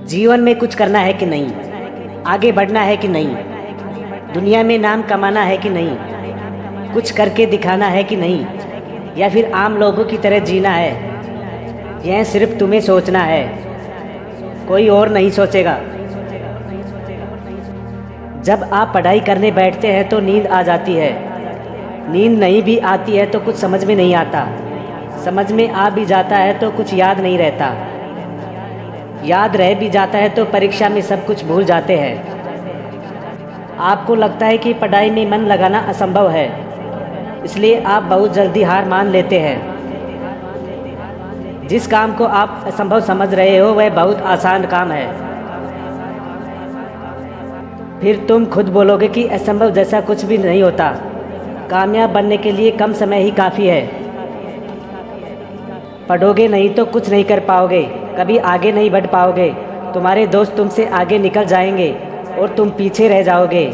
जीवन में कुछ करना है कि नहीं, आगे बढ़ना है कि नहीं, दुनिया में नाम कमाना है कि नहीं, कुछ करके दिखाना है कि नहीं, या फिर आम लोगों की तरह जीना है। यह सिर्फ तुम्हें सोचना है, कोई और नहीं सोचेगा। जब आप पढ़ाई करने बैठते हैं तो नींद आ जाती है, नींद नहीं भी आती है तो कुछ समझ में नहीं आता, समझ में आ भी जाता है तो कुछ याद नहीं रहता, याद रह भी जाता है तो परीक्षा में सब कुछ भूल जाते हैं। आपको लगता है कि पढ़ाई में मन लगाना असंभव है, इसलिए आप बहुत जल्दी हार मान लेते हैं। जिस काम को आप असंभव समझ रहे हो वह बहुत आसान काम है। फिर तुम खुद बोलोगे कि असंभव जैसा कुछ भी नहीं होता, कामयाब बनने के लिए कम समय ही काफ़ी है। पढ़ोगे नहीं तो कुछ नहीं कर पाओगे, कभी आगे नहीं बढ़ पाओगे, तुम्हारे दोस्त तुमसे आगे निकल जाएंगे और तुम पीछे रह जाओगे।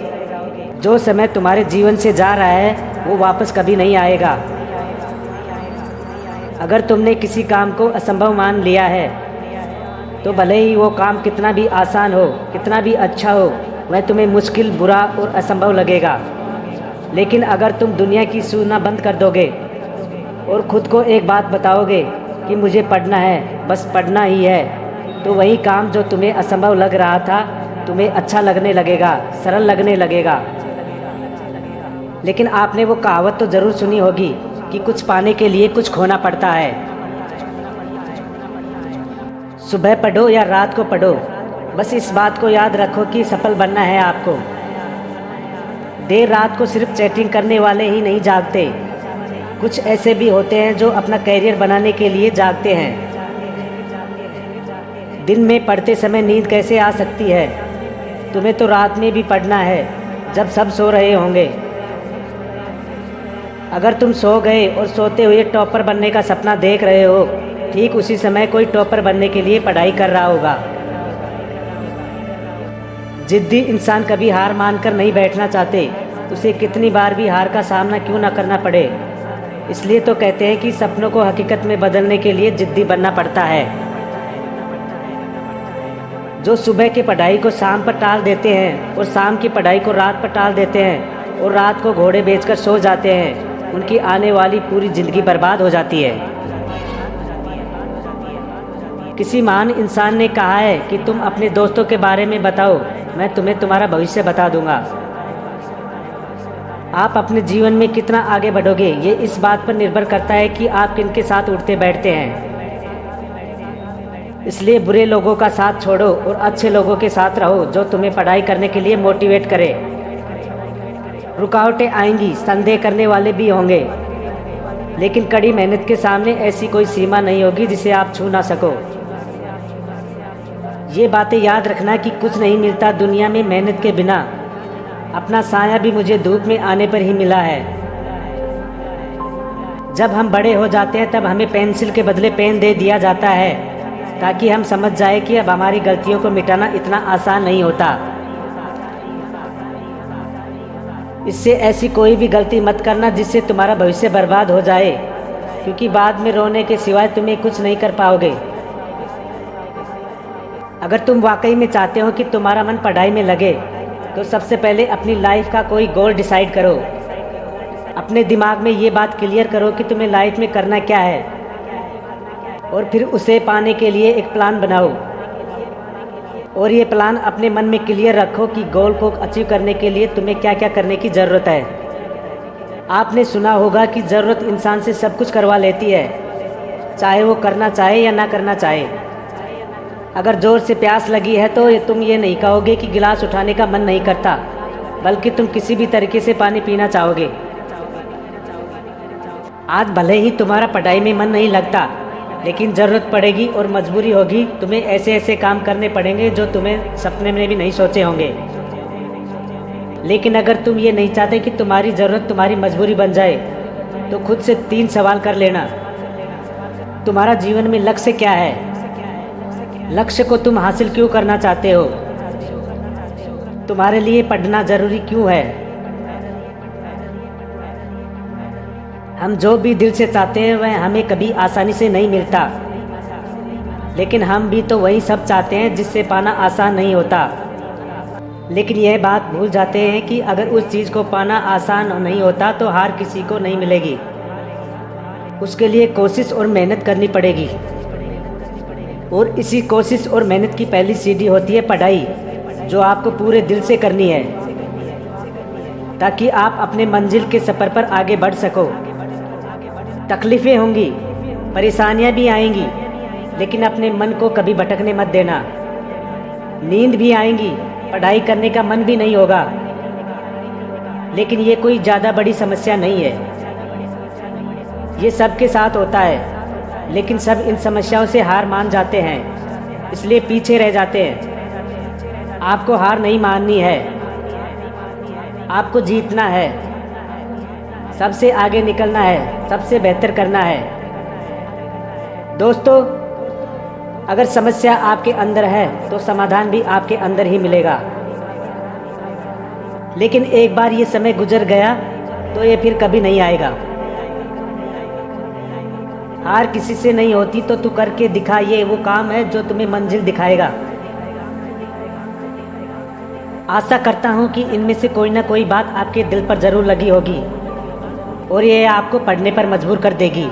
जो समय तुम्हारे जीवन से जा रहा है वो वापस कभी नहीं आएगा। अगर तुमने किसी काम को असंभव मान लिया है तो भले ही वो काम कितना भी आसान हो, कितना भी अच्छा हो, वह तुम्हें मुश्किल, बुरा और असंभव लगेगा। लेकिन अगर तुम दुनिया की सुनना बंद कर दोगे और ख़ुद को एक बात बताओगे कि मुझे पढ़ना है, बस पढ़ना ही है, तो वही काम जो तुम्हें असंभव लग रहा था तुम्हें अच्छा लगने लगेगा, सरल लगने लगेगा। लेकिन आपने वो कहावत तो ज़रूर सुनी होगी कि कुछ पाने के लिए कुछ खोना पड़ता है। सुबह पढ़ो या रात को पढ़ो, बस इस बात को याद रखो कि सफल बनना है आपको। देर रात को सिर्फ चैटिंग करने वाले ही नहीं जागते, कुछ ऐसे भी होते हैं जो अपना करियर बनाने के लिए जागते हैं। दिन में पढ़ते समय नींद कैसे आ सकती है? तुम्हें तो रात में भी पढ़ना है, जब सब सो रहे होंगे। अगर तुम सो गए और सोते हुए टॉपर बनने का सपना देख रहे हो, ठीक उसी समय कोई टॉपर बनने के लिए पढ़ाई कर रहा होगा। जिद्दी इंसान कभी हार मानकर नहीं बैठना चाहते, उसे कितनी बार भी हार का सामना क्यों ना करना पड़े। इसलिए तो कहते हैं कि सपनों को हकीकत में बदलने के लिए जिद्दी बनना पड़ता है। जो सुबह की पढ़ाई को शाम पर टाल देते हैं और शाम की पढ़ाई को रात पर टाल देते हैं और रात को घोड़े बेचकर सो जाते हैं, उनकी आने वाली पूरी ज़िंदगी बर्बाद हो जाती है। किसी महान इंसान ने कहा है कि तुम अपने दोस्तों के बारे में बताओ, मैं तुम्हें तुम्हारा भविष्य बता दूंगा। आप अपने जीवन में कितना आगे बढ़ोगे ये इस बात पर निर्भर करता है कि आप किनके साथ उठते बैठते हैं। इसलिए बुरे लोगों का साथ छोड़ो और अच्छे लोगों के साथ रहो जो तुम्हें पढ़ाई करने के लिए मोटिवेट करे। रुकावटें आएंगी, संदेह करने वाले भी होंगे, लेकिन कड़ी मेहनत के सामने ऐसी कोई सीमा नहीं होगी जिसे आप छू ना सको। ये बातें याद रखना कि कुछ नहीं मिलता दुनिया में मेहनत के बिना। अपना साया भी मुझे धूप में आने पर ही मिला है। जब हम बड़े हो जाते हैं तब हमें पेंसिल के बदले पेन दे दिया जाता है ताकि हम समझ जाए कि अब हमारी गलतियों को मिटाना इतना आसान नहीं होता। इससे ऐसी कोई भी गलती मत करना जिससे तुम्हारा भविष्य बर्बाद हो जाए, क्योंकि बाद में रोने के सिवाय तुम्हें कुछ नहीं कर पाओगे। अगर तुम वाकई में चाहते हो कि तुम्हारा मन पढ़ाई में लगे तो सबसे पहले अपनी लाइफ का कोई गोल डिसाइड करो। अपने दिमाग में ये बात क्लियर करो कि तुम्हें लाइफ में करना क्या है और फिर उसे पाने के लिए एक प्लान बनाओ। और ये प्लान अपने मन में क्लियर रखो कि गोल को अचीव करने के लिए तुम्हें क्या क्या करने की ज़रूरत है। आपने सुना होगा कि ज़रूरत इंसान से सब कुछ करवा लेती है, चाहे वो करना चाहे या ना करना चाहे। अगर ज़ोर से प्यास लगी है तो तुम ये नहीं कहोगे कि गिलास उठाने का मन नहीं करता, बल्कि तुम किसी भी तरीके से पानी पीना चाहोगे। आज भले ही तुम्हारा पढ़ाई में मन नहीं लगता, लेकिन ज़रूरत पड़ेगी और मजबूरी होगी, तुम्हें ऐसे ऐसे काम करने पड़ेंगे जो तुम्हें सपने में भी नहीं सोचे होंगे। लेकिन अगर तुम ये नहीं चाहते कि तुम्हारी ज़रूरत तुम्हारी मजबूरी बन जाए तो खुद से 3 सवाल कर लेना। तुम्हारा जीवन में लक्ष्य क्या है? लक्ष्य को तुम हासिल क्यों करना चाहते हो? तुम्हारे लिए पढ़ना ज़रूरी क्यों है? हम जो भी दिल से चाहते हैं वह हमें कभी आसानी से नहीं मिलता। लेकिन हम भी तो वही सब चाहते हैं जिससे पाना आसान नहीं होता। लेकिन यह बात भूल जाते हैं कि अगर उस चीज़ को पाना आसान नहीं होता तो हार किसी को नहीं मिलेगी। उसके लिए कोशिश और मेहनत करनी पड़ेगी। और इसी कोशिश और मेहनत की पहली सीढ़ी होती है पढ़ाई, जो आपको पूरे दिल से करनी है ताकि आप अपने मंजिल के सफ़र पर आगे बढ़ सको। तकलीफ़ें होंगी, परेशानियां भी आएंगी, लेकिन अपने मन को कभी भटकने मत देना। नींद भी आएंगी, पढ़ाई करने का मन भी नहीं होगा, लेकिन ये कोई ज़्यादा बड़ी समस्या नहीं है। ये सबके साथ होता है, लेकिन सब इन समस्याओं से हार मान जाते हैं, इसलिए पीछे रह जाते हैं। आपको हार नहीं माननी है, आपको जीतना है, सबसे आगे निकलना है, सबसे बेहतर करना है। दोस्तों, अगर समस्या आपके अंदर है तो समाधान भी आपके अंदर ही मिलेगा। लेकिन एक बार ये समय गुजर गया तो ये फिर कभी नहीं आएगा। हार किसी से नहीं होती, तो तू करके दिखा, ये वो काम है जो तुम्हें मंजिल दिखाएगा। आशा करता हूँ कि इनमें से कोई ना कोई बात आपके दिल पर ज़रूर लगी होगी और ये आपको पढ़ने पर मजबूर कर देगी।